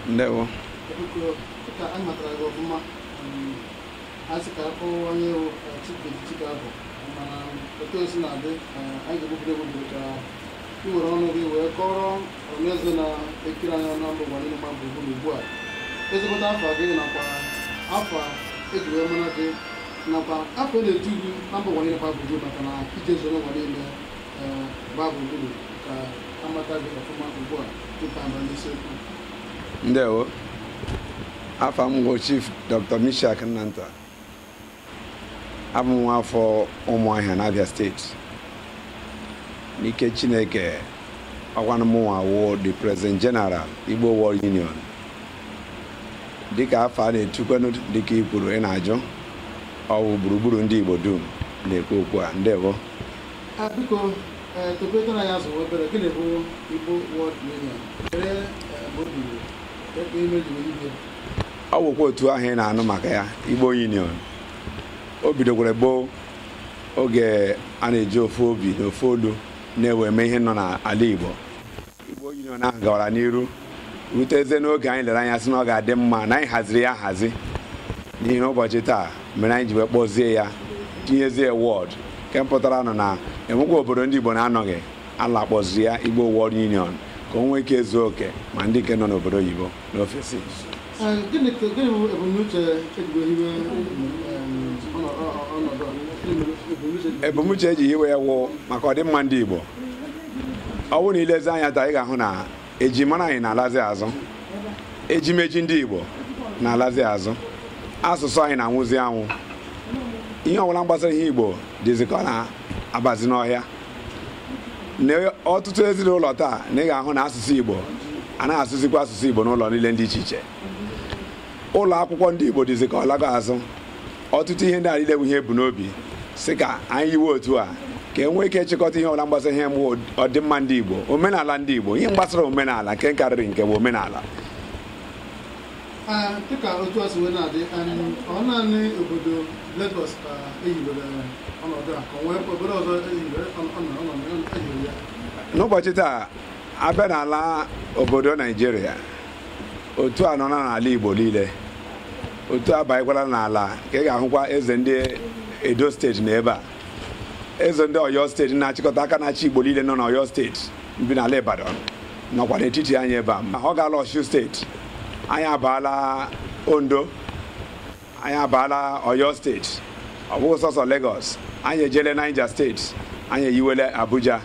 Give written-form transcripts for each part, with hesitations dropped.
Ndewo. Ka anyị matara gị ọfụma asị ka akpọ onye Chikabụ mana otu o si na-adị anyị ga-ebubido ka iwere ọnụ gị wee kọrọ ọhaneze na-ekiri anya na mba ụwa niile gba gburugburu ugbu a ezigbote afọ gị nakwa afọ eji wee mara gị nakwa afọ na-etu gị na mba ụwa niile gba gburugburu maka na ije zoro ụwa niile gba gburugburu ka amata gị ọfụma ugbu a tupu aba n'isiokwu. Ndewo. Afọ m Chief Dr. Mishak Nnanta. Abụ m afọ Ụmụahịa n'Abia steeti. N'ike Chineke ọkwanụ m nwawo the President General Igbo World Union. Dịka afọ a na-etukwanụ dịka ikwuru ị na-ajụ ọwụ gburugburu ndị Igbo dum na-ekwu okwu a. Ndewo. Biko topetara ya azụ obere gịnị bụ Igbo World Union? Ọ bụkwa otu ahụ ị na-anụ maka ya, Igbo Union. O bidokwara gboo oge a na-eji ofu obi na ofu olu na-eweme ihe nọ n'ala Igbo. Igbo Union ahụ gawara n'iru ruteze n'oge anyị lere anya sị na ọ ga-adị mma na anyị haziri ya ahazi n'ihi na ụbọchị taa mere anyị ji wee kpọzie ya tinyezie wọd nke mpụtara nọ na enwekwa obodo ndị Igbo na-anọghị ala kpọziri ya Igbo World Union ka o nwee ike zuo oke ma ndị nke nọ n'obodo oyibo n'ofesi. Gịnị bụ ebumnuche ebumnuche eji hiwe ya wụ maka ọdịmma ndị Igbo? Ọ bụrụ na ilezi anya taa ị ga-ahụ na ejimara anyị na-alazi azụ, ejimeji ndị Igbo na-alazi azụ, asụsụ anyị na-anwụzi anwụ, ihe ọbụla gbasara ihe Igbo dịzị ka ọ na-abazi n'ọhịa. Ọtụtụ ezinụlọ taa na ị ga-ahụ na asụsụ Igbo anaghị asụzikwa asụsụ Igbo n'ụlọ niile dị iche iche. Ụlọ akwụkwọ ndị Igbo dịzị ka ọ lago azụ. Ọtụtụ ihe ndị a niile bụ ihe bụ n'obi sị ka anyị yiwe otu a ka e nwee ike chịkọta ihe ọbụla gbasara ihe mbụ ọdịmma ndị Igbo, omenala ndị Igbo, ihe gbasara omenala nke karịrị nke bụ omenala. Dịka otu a si wee na-adị ọ naanị obodo Lagos ka ehiwere ọnọdụ a ka ọ nwee obodo ọzọ ehiwere ọnọdụ ya? N'ụbọchị taa abịa n'ala obodo Naijiria, otu a nọ n'ala Igbo niile, otu a banyekwara n'ala ka ị ga-ahụkwa eze ndị Edo steeti na ebe a, eze ndị Ọyọ steeti na-achịkọta aka na-achị Igbo niile nọ n'Ọyọ steeti bi n'ala Ibadan nọkwa n'etiti anyị ebe a. Ọ gaala Ọshụ steeti, anyị abaala Ondo, anyị abaala Ọyọ steeti, ọ bụghị sọsọ Lagos, anyị ejele Niger steeti, anyị eyiwele Abuja.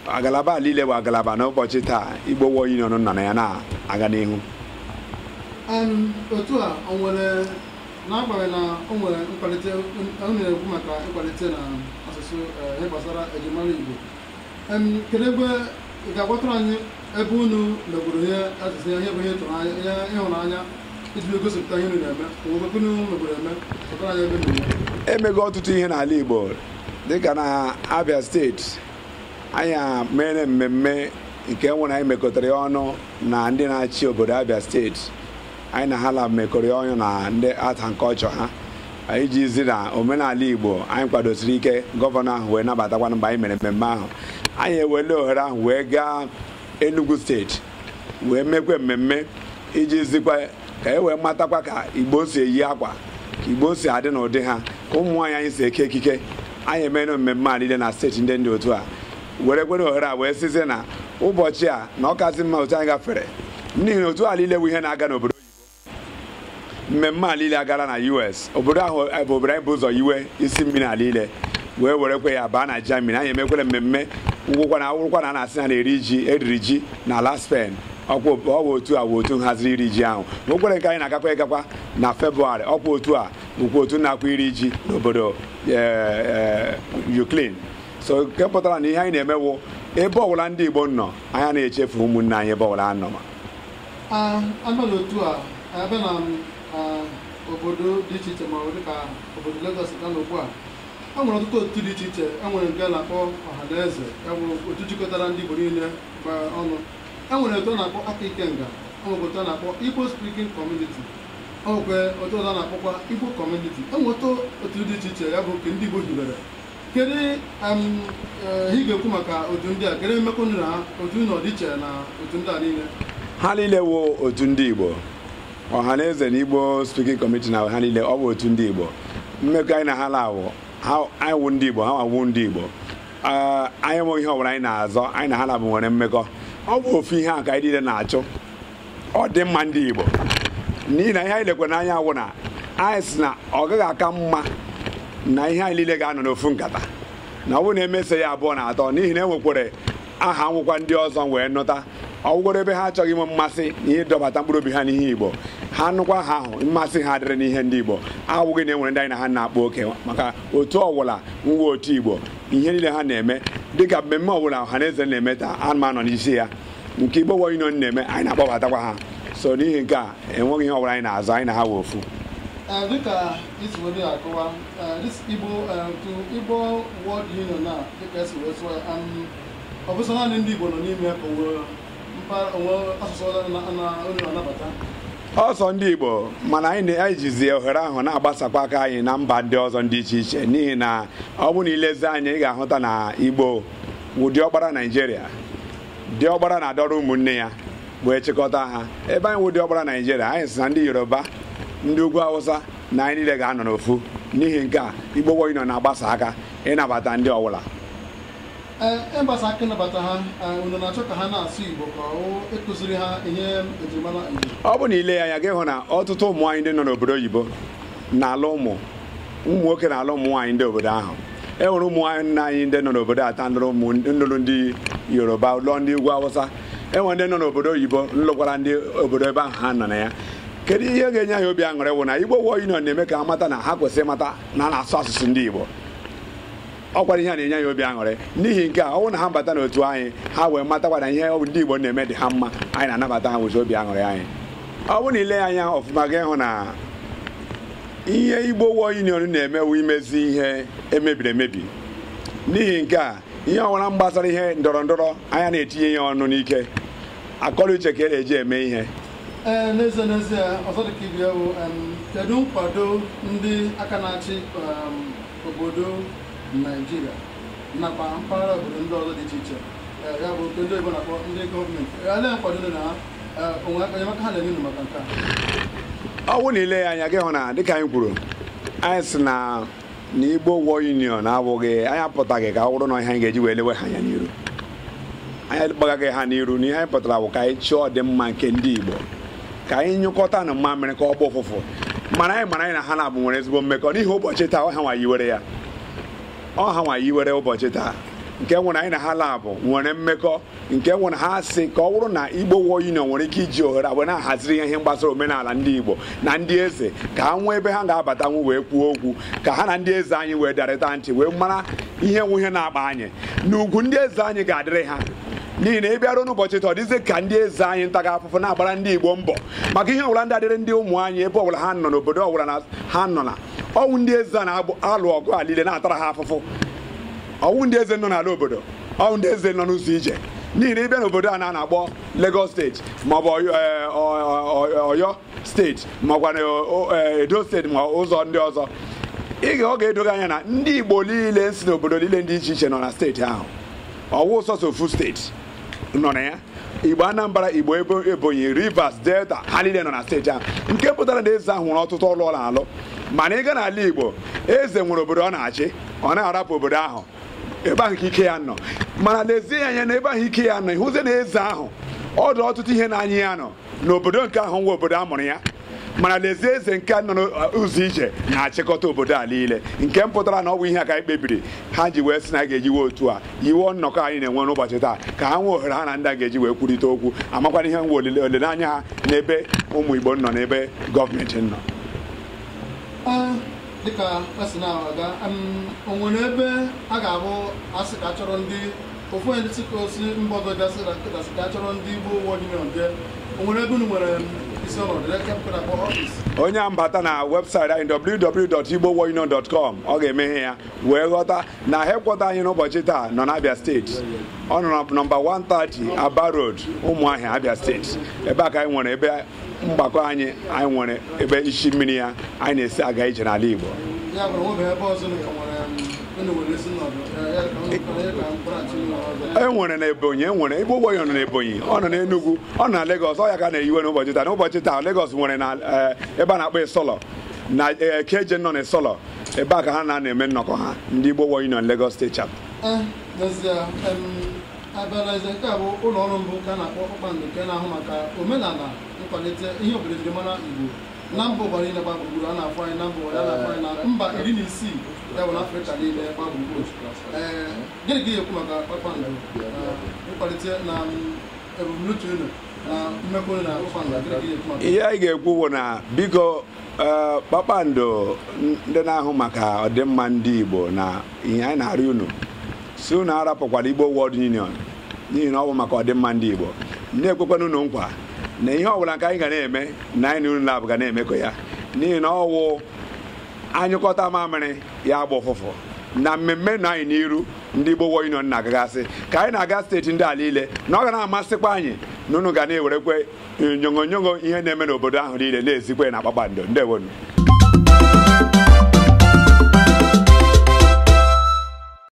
Agalaba niile bụ agalaba n'ụbọchị taa Igbo World Union nọ na ya na-aga n'ihu. Otu a o nwere n'agbanyeghị na o nwere nkwalite ọ na-ekwu maka ịkwalite na asụsụ ihe gbasara ejimara Igbo, kedu ebe ị ga-agwatara anyị ebe unu megburu ihe asụsụ ihe bụ ihe ịhụnanya iji gosipụta ihe unu na-eme owuwekunu megburu eme pụtara anyị ebe na-eme? Emego ọtụtụ ihe n'ala Igbo dịka na Abia steeti anyị mere mmemme nke nwere anyị mekọtara ya ọnụ na ndị na-achị obodo Abia steeti. Anyị na ha mekọrọ ya ọnụ na ndị art and culture ha iji zi na omenala Igbo anyị kwadosiri ike. Gọvanọ ahụ wee nabatakwana mgbe anyị mere mmemme ahụ. Anyị ewele ohere ahụ wee gaa Enugu steeti wee mekwe mmemme iji zikwa ka e wee matakwa ka Igbo si eyi akwa, ka Igbo si adị n'ụdị ha, ka ụmụ nwaanyị anyị si eke ekike. Anyị emere mmemme a niile na steeti ndị otu a were kwere ohere a wee sizie na ụbọchị a na ọ kasị mma otu anyị gafere n'ihi na otu a niile bụ ihe na-aga n'obodo oyibo. Mmemme a niile agara na US, obodo ahụ bụ obodo anyị bụ ụzọ yiwe isi mmiri ala ile wee werekwe ya baa na Germany. Anyị emekwere mmemme ngwụkwa na awụrụkwa na a na-asị na na-eri ji, eriri ji n'ala Spain. Ọ bụ otu a bụ otu nhaziri iri ji ahụ. Nwekwere nke anyị na-agakwa ịgakwa na Febụwarị, ọkwa otu a bụkwa otu na-akwa iri ji n'obodo Ukraine. So nke pụtara na ihe anyị na-emewo ebe ọbụla ndị Igbo nọ, anyị na-echefu ụmụnne anyị ebe ọbụla anọ. Anọghị otu a abịa na obodo dị iche iche ma ọ dị ka obodo Lagos ga n'ugbu a, e nwere ọtụtụ otu dị iche iche. E nwere nke na-akpọ ọhaneze, otu jikọtara ndị Igbo niile ọnụ. E nwere otu a na-akpọ aka ikenga, e nwere otu a na-akpọ Igbo Speaking Community, o nwekwe otu ọzọ a na-akpọkwa Igbo Community. E nwere otu dị iche iche ya bụ nke ndị Igbo hibere. Kedu ị ga-ekwu maka otu ndị a? Kedu mmekọ unu na ha, otu unu ọdịiche na otu ndị a niile? ha niile wụ otu ndị Igbo ọhaneze na Igbo speaking committee na ha niile ọ bụ otu ndị Igbo mmekọ anyị na ha na-awụ anyị wụ ndị Igbo ha wụ ndị Igbo anyị nwe ihe ọbụla anyị na-azọ anyị na ha na-abụ nwere mmekọ ọ bụ ofu ihe a ka anyị niile na-achụ ọ dị mma ndị Igbo n'ihi na ihe anyị lekwa n'anya wụ na anyị sị na ọ gaghị aka mma na ihe anyị niile ga-anọ n'ofu nkata na ọ bụrụ na emesa ya abụọ na atọ n'ihi na enwekwere aha nwụkwa ndị ọzọ wee nụta ọgwụgworo ebe ha achọghị inwe mmasị na ịdọbata mkpụrụ obi ha n'ihe Igbo ha nụkwa ha ahụ mmasị ha dịrị n'ihe ndị Igbo awụghị na enwere ndị anyị na ha na-akpa oke maka otu ọbụla nwa otu Igbo ihe niile ha na-eme dịka mmemme ọbụla ọhaneze na-eme taa anụmanụ n'isi ya nke Igbo War Union na-eme anyị na-akpọbatakwa ha so n'ihi nke a enweghị ihe ọbụla anyị na-azụ anyị na ha wee ofu dịka isi were akọwa Igbo World Union na dịka esi wee sụọ ya ọ bụ sọ naanị ndị Igbo nọ n'ime ya ka onwe asụsụ unu anabata ọsọ ndị Igbo mana anyị jizie ohere ahụ na-agbasakwa aka anyị na mba ndị ọzọ dị iche iche n'ihi na ọ bụ na ilezi anya ị ga-ahụta na Igbo wụ diọkpara Naijiria diọkpara na-adọrọ ụmụnne ya wee chịkọta ha ebe anyị wụ diọkpara Naijiria anyị sị na ndị Yoruba ndị ugwu Hausa na anyị niile ga-anọ n'ofu n'ihi nke a Igbo War Union na-agbasa aka ịnabata ndị ọbụla ịgbasa aka ịnabata ha unu na-achọ ka ha na-asụ Igbo ka ọ ekụziri ha ihe ejirimara Igbo ọ bụ na ile ya anya gị hụ na ọtụtụ ụmụ anyị ndị nọ n'obodo oyibo na-alụ ụmụ nwoke na-alụ ụmụ nwaanyị ndị obodo ahụ e nwere ụmụ nwaanyị anyị ndị nọ n'obodo ata nlụrụ ndị Yoruba lụọ ndị ugwu Hausa e nwere ndị nọ n'obodo oyibo nlụkwara ndị obodo ebe ahụ ha nọ na ya kedu ihe ga-enye anyị obi aṅụrị wụ na Igbo War Union na-eme ka ha mata na ha kwesịrị ịmata na a na-asụ asụsụ ndị Igbo ọ kwara ihe a na-enye anyị obi aṅụrị n'ihi nke a ọ bụrụ na ha bata n'otu anyị ha wee matakwa na ihe ndị Igbo na-eme dị ha mma anyị na-anabata ha wụzi obi aṅụrị anyị ọ bụrụ na ile anya ọfụma ga ịhụ na ihe Igbo War Union na-emewu imezi ihe emebiri emebi n'ihi nke a ihe ọbụla gbasara ihe ndọrọ ndọrọ anya na-etinye ya ọnụ n'ike akọrọ uche ka e na-eji eme ihe n'ezie ọzọ dịka ibe ya bụ kedu nkwado ndị aka na-achị obodo Naijiria nakwa mpaghara obodo ndị ọzọ dị iche iche ya bụ nke ndị oyibo na-akpọ ndị gọọmenti ele nkwado na onwe enyemaka ha na-enye maka nke a ọ bụ na ile ya anya gị hụ na dịka anyị kwuru anyị sị na Igbo War Union abụghị anyị apụtaghị ka ọ bụrụ na ihe anyị ga-eji wee lewe ha anya n'iru anyị gbagaghị ha n'iru na ihe anyị pụtara bụ ka anyị chọọ ọdịmma nke ndị Igbo ka anyị nyụkọta na mmamịrị ka ọ bụ ụfụfụ mana anyị na ha na-abụ nwere ezigbo mmekọ n'ihi ụbọchị taa ọha nwa yiwere ya ọha nwa yiwere ụbọchị taa nke nwere anyị na ha labụ nwere mmekọ nke nwere ha sị ka ọ bụrụ na Igbo War Union nwere ike iji ohere abụọ na-ahaziri ihe gbasara omenala ndị Igbo na ndị eze ka ha nwee ebe ha ga-abatanwu wee kwuo okwu ka ha na ndị eze anyị wee darịta ntị wee mara ihe nwe ihe na-akpa anyị n'ugwu ndị eze anyị ga-adịrị ha n'ihi na ị bịaruo n'ụbọchị taa ọ dịzị ka ndị eze anyị ntaga afụfụ na-agbara ndị Igbo mbọ maka ihe ọbụla ndị adịrị ndị ụmụ anyị ebe ọbụla ha nọ n'obodo ọbụla na ha nọ na ọnwụ ndị eze na-alụ ọgụ a niile na-atara ha afụfụ ọnwụ ndị eze nọ n'ala obodo ọnwụ ndị eze nọ n'ụzọ ije n'ihi na ịbịa n'obodo a na-akpọ Lagos steeti maọbụ Ọyọ steeti makwa na Edo steeti ma ụzọ ndị ọzọ ọ ga-edoga anya na ndị Igbo niile si n'obodo niile dị iche iche nọ na steeti ahụ ọwụ sọsọ ofu steeti nọ na ya Igbo Anambra Igbo Ebonyi Rivers Delta ha niile nọ na steeti ahụ nke pụtara na eze ahụ nwere ọtụtụ ọlụ ọ na-alụ mana ị ga n'ala Igbo eze nwere obodo ọ na-achị ọ na-arapụ obodo ahụ ebe ahụ ka ike ya nọ mana lezie ya anya na ebe ahụ ike ya nọ ịhụzie na eze ahụ ọ dị ọtụtụ ihe na-anyị ya nọ n'obodo nke ahụ nwa obodo a mụrụ ya mana lezie eze nke nọ n'ụzọ ije na-achịkọta obodo a niile nke m pụtara na ọ bụ ihe a ka anyị kpebiri ha ji wee sị na a ga-ejiwe otu a yiwe nnọkọ anyị na-enwe n'ụbọchị taa ka ha nwee ohere ha na ndị a ga-eji wee kwurịta okwu amakwana ihe nwe olileanya ha n'ebe ụmụ Igbo nọ n'ebe gọọmenti nọ dịka esi na-aga o nwere ebe a ga-abụ asị ka chọrọ ndị ofu onye dịsị ka osi mba ọzọ gasị ka chọrọ ndị Igbo War Union jee o nwere ebe unu nwere isi ọnọdụ onye mbata na webụsaịtị anyị www.igbowarunion.com ọ ga-emeghe ya wee ghọta na headquarter anyị n'ụbọchị taa nọ n'Abia steeti ọ nọ na nọmba 130 Aba Road Ụmụahịa Abia steeti ebe a ka anyị nwere ebe mgbakọ anyị nwere ebe isi mmiri ya anyị na-esi aga ije n'ala Igbo enwere na Ebonyi enwere Igbo Warrior nọ na Ebonyi ọ nọ na Enugu ọ na Lagos ọ ya ka na-eyiwe n'ụbọchị taa n'ụbọchị taa Lagos nwere na ebe a na-akpọ Isolo na Keje nọ na Isolo ebe a ka ha na-eme nnọkọ ha ndị Igbo Warrior Union Lagos State Chapter. Abalaze nke a bụ ụlọ ọrụ mbụ ka a na-akpọ Kpakpando nke na-ahụ maka omenala nkwalite ihe obodo jiri mara Igbo na mba ụwa niile gba gburugburu a na-afụ anyị na mba ụwa ya na-afụ anyị na mba 16 ya bụ n'Afrịka niile gba gburugburu. Gịnị ka ekwu maka Kpakpando nkwalite na ebumnuche unu na mmekọ na Kpakpando gịnị ka ekwu maka ihe anyị ga-ekwu bụ na biko Kpakpando ndị na-ahụ maka ọdịmma ndị Igbo na ihe anyị na-arịọ unu si unu arapụkwara Igbo World Union n'ihi na ọ bụ maka ọdịmma ndị Igbo na-ekwekwana unu nkwa na ihe ọbụla nke anyị ga na-eme na anyị na unu na-abụ ga na-emekọ ya n'ihi na ọwụ anyụkọta mamịrị ya agba ụfụfụ na mmemme na anyị n'iru ndị Igbo World Union na-agagasị ka anyị na-aga steeti ndị ala ile na ọ ga na-amasịkwa anyị na unu ga na-ewerekwe nyongo ihe na-eme n'obodo ahụ niile na-ezikwe na Kpakpando. Ndewonu.